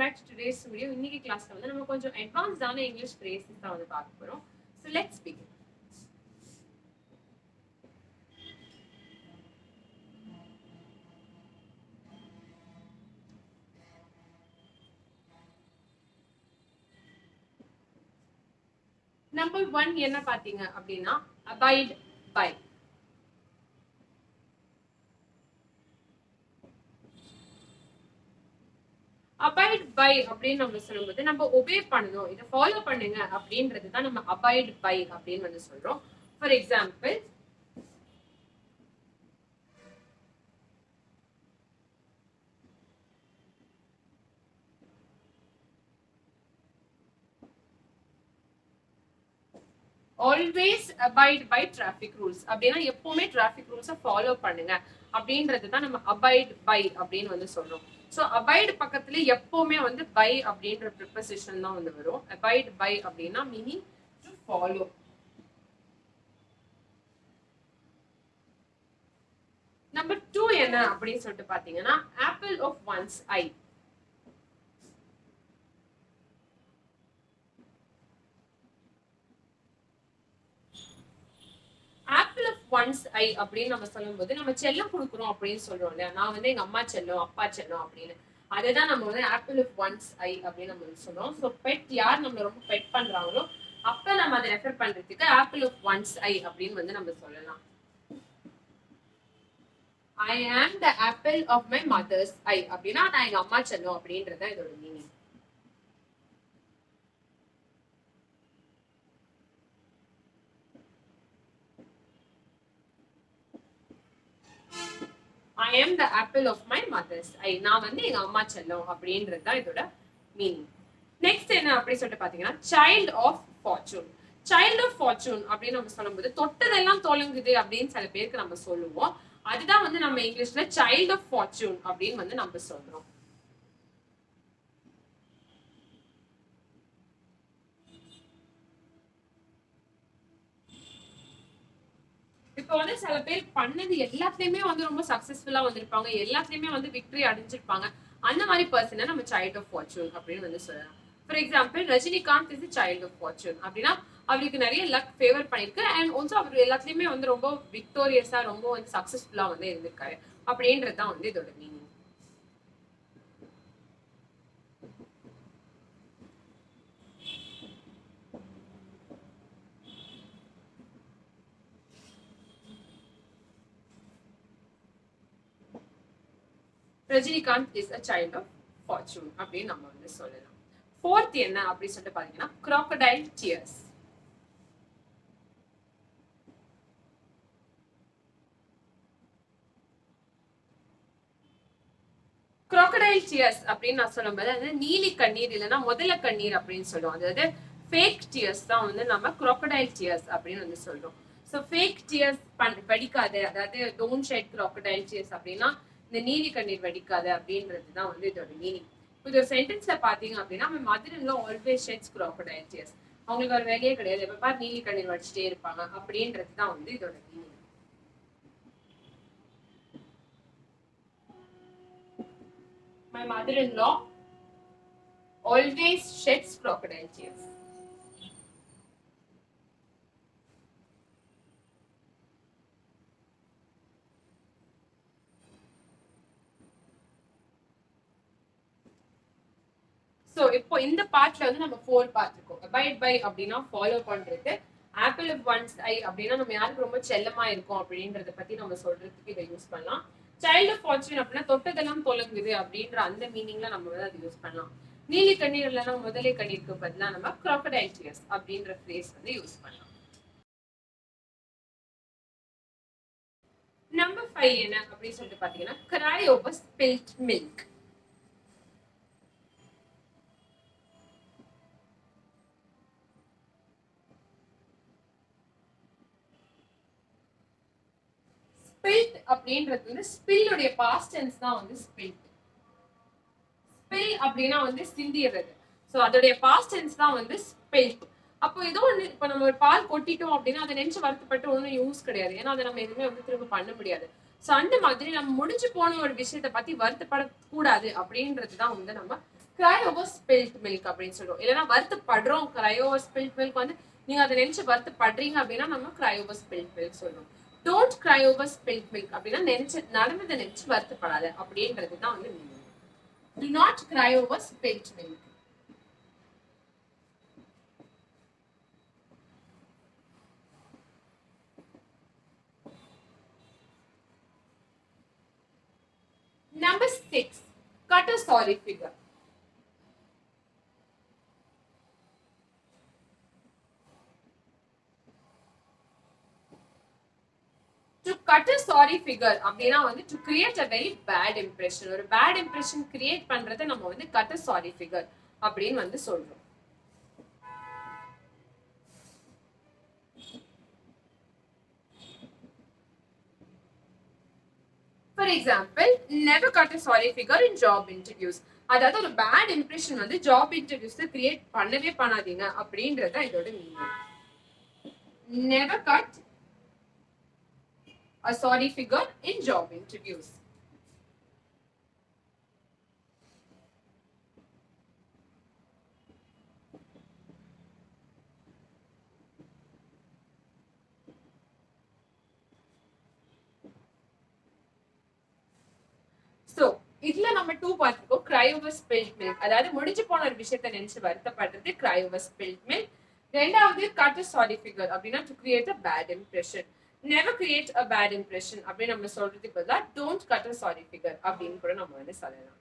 back to today's video. இன்னைக்கு கிளாஸ்ல வந்து நம்ம கொஞ்சம் அட்வான்ஸ்டான இங்கிலீஷ் phrases தான் வந்து பார்க்க போறோம். So let's begin. Number 1 என்ன பாத்தீங்க அப்படின்னா abide by. அபாய்ட் பை அப்படின்னு நம்ம சொல்லும்போது நம்ம ஒபே பண்ணணும், இதை ஃபாலோ பண்ணுங்க அப்படின்றது தான் நம்ம அபாய்ட் பை அப்படின்னு வந்து சொல்றோம். For example, always abide by traffic rules அப்படின்னா எப்பவுமே டிராஃபிக் ரூல்ஸை ஃபாலோ பண்ணுங்க அப்படின்றது தான் நம்ம அபாய்ட் பை அப்படின்னு வந்து சொல்றோம். ஸோ அபாய்டு பக்கத்துல எப்பவுமே வந்து பை அப்படின்ற ப்ரிப்போசிஷன் தான் வந்து வரும். அபாய்ட் பை அப்படின்னா மீனிங் டு ஃபாலோ. நம்பர் 2 என்ன அப்படின்னு சொல்லிட்டு பாத்தீங்கன்னா apple of one's eye. One's eye அப்படின்னு நம்ம சொல்லும்போது நம்ம செல்லம் கொடுக்குறோம் அப்படின்னு சொல்றோம் இல்லையா. நான் வந்து எங்க அம்மா செல்லம், அப்பா செல்லம் அப்படின்னு, அதுதான் நம்ம வந்து ஆப்பிள் ஆஃப் ஒன்ஸ் ஐ அப்படின்னு நம்ம சொல்றோம். ஸோ பெட் யார் நம்ம ரொம்ப பெட் பண்றாங்களோ அப்ப நம்ம அதை ரெஃபர் பண்றதுக்கு ஆப்பிள் ஆஃப் ஒன்ஸ் ஐ அப்படின்னு வந்து நம்ம சொல்லலாம். ஐ ஆம் த ஆப்பிள் ஆஃப் மை மதர்ஸ் ஐ அப்படின்னா நான் எங்க அம்மா செல்லம் அப்படின்றத இதோட meaning. I am the apple of my mother's eye. நான் வந்து எங்க அம்மா செல்லம் அப்படின்றது தான் இதோட மீனிங். நெக்ஸ்ட் என்ன அப்படி சொல்லிட்டு பாத்தீங்கன்னா child of fortune. Child of fortune அப்படின்னு நம்ம சொல்லும்போது தொட்டதெல்லாம் தொலைங்குது அப்படின்னு சில பேருக்கு நம்ம சொல்லுவோம். அதுதான் வந்து நம்ம இங்கிலீஷ்ல சைல்ட் ஆஃப் ஃபார்ச்சூன் அப்படின்னு வந்து நம்ம சொல்றோம். இப்போ வந்து சில பேர் பண்ணது எல்லாத்துலயுமே வந்து ரொம்ப சக்சஸ்ஃபுல்லா வந்திருப்பாங்க, எல்லாத்துலயுமே வந்து விக்டரி அடைஞ்சிருப்பாங்க. அந்த மாதிரி பர்சனை நம்ம சைல்ட் ஆஃப் ஃபார்ச்சூன் அப்படின்னு வந்து சொல்லலாம். For example, Rajinikanth is child of fortune அப்படின்னா அவருக்கு நிறைய லக் ஃபேவர் பண்ணிருக்கு அண்ட் ஆல்சோ அவர் எல்லாத்துலயுமே வந்து ரொம்ப விக்டோரியஸா ரொம்ப வந்து சக்சஸ்ஃபுல்லா வந்து இருந்திருக்காரு அப்படின்றதுதான் வந்து இதோட meaning. Rajinikanth is a child of fortune அப்படின்னு நம்ம வந்து சொல்லலாம். ஃபோர்த் என்ன அப்படின்னு சொல்லிட்டு பாத்தீங்கன்னா crocodile tears. crocodile tears அப்படின்னு நான் சொல்லும்போது அது நீலி கண்ணீர் இல்லைன்னா முதல கண்ணீர் அப்படின்னு சொல்லுவோம். அதாவது ஃபேக் டியர்ஸ் தான் வந்து நம்ம crocodile tears அப்படின்னு வந்து சொல்றோம். ஸோ ஃபேக் டியர்ஸ் படிக்காது, அதாவது டோன்ட் ஷெட் crocodile tears அப்படின்னா இந்த நீலி கண்ணீர் வடிக்காது அப்படின்றது தான் வந்து இதோட மீனிங். இது சென்டென்ஸ்ல பாத்தீங்க அப்படின்னா my mother-in-law always sheds crocodile tears. அவங்களுக்கு ஒரு வேலையே கிடையாது, எப்ப பாரு நீலி கண்ணீர் வடிச்சிட்டே இருப்பாங்க அப்படின்றது தான் வந்து இதோட meaning. My mother-in-law always sheds crocodile tears. So இப்போ இந்த பார்ட்ல வந்து நம்ம 4 பார்த்துருக்கோம். அபாய்ட் பை அப்படின்னா ஃபாலோ பண்றது, ஆப்பிள் ஆஃப் ஒன்ஸ் ஐ அப்படின்னா நம்ம யாருக்கு ரொம்ப செல்லமா இருக்கும் அப்படின்றத பத்தி நம்ம சொல்றதுக்கு இதை யூஸ் பண்ணலாம். சைல்ட் ஆஃப் ஃபார்ச்சூன் அப்படின்னா தொட்டதெல்லாம் தொலைங்குது அப்படின்ற அந்த மீனிங்ல நம்ம வந்து அதை யூஸ் பண்ணலாம். நீலி கண்ணீர் இல்லைன்னா முதலை கண்ணீருக்கு பதிலாக நம்ம crocodile tears அப்படின்ற ஃப்ரேஸ் வந்து யூஸ் பண்ணலாம். நம்பர் 5 என்ன அப்படின்னு சொல்லிட்டு பாத்தீங்கன்னா cry over spilt milk. ஸ்பில்ட் அப்படின்றது வந்து ஸ்பில்லுடைய பாஸ்ட் டென்ஸ் தான் வந்து ஸ்பில்ட். ஸ்பில் அப்படின்னா வந்து சிந்திடுறது. ஸோ அதோடைய பாஸ்ட் டென்ஸ் தான் வந்து ஸ்பில்ட். அப்போ ஏதோ ஒன்று இப்போ நம்ம ஒரு பால் கொட்டிட்டோம் அப்படின்னா அதை நினைச்சு வருத்தப்பட்டு ஒன்றும் யூஸ் கிடையாது, ஏன்னா அதை நம்ம எதுவுமே வந்து திரும்ப பண்ண முடியாது. ஸோ அந்த மாதிரி நம்ம முடிஞ்சு போன ஒரு விஷயத்த பத்தி வருத்தப்படக்கூடாது அப்படின்றது தான் வந்து நம்ம cry over spilt milk அப்படின்னு சொல்றோம். இல்லைன்னா வருத்தப்படுறோம் cry over spilt milk வந்து நீங்க அதை நினைச்சு வருத்தப்படுறீங்க அப்படின்னா நம்ம cry over spilt milk சொல்றோம். Don't cry over spilt milk அப்படின்னா நினைச்சு நடந்ததை நினைச்சு வருத்தப்படாத அப்படின்றது தான் வந்து meaning. Do not cry over spilt milk. Number 6. Cut a sorry figure. To cut a sorry figure அப்படின்னா வந்து to create a very bad impression. ஒரு bad impression create பண்றதை நம்ம வந்து cut a sorry figure அப்படின்னு வந்து சொல்றோம். For example, never cut a sorry figure in job interviews. அதாவது ஒரு பேட் இம்ப்ரெஷன் வந்து ஜாப் இன்டர்வியூஸ்ல கிரியேட் பண்ணவே பண்ணாதீங்க அப்படின்றத இதோட meaning. Never cut a sorry figure in job interviews. So, இதுல நம்ம 2 பார்த்துக்கோம். Cry over spilt milk. அதாவது முடிஞ்சு போன ஒரு விஷயத்தை நினைச்சு வருத்தப்படுறது cry over spilt milk. ரெண்டாவது cut a sorry figure அப்படின்னா to create a bad impression. Never create a bad impression அப்படின்னு நம்ம சொல்றதுக்கு பதிலா don't cut a sorry figure அப்படின்னு கூட நம்ம வந்து சொல்லலாம்.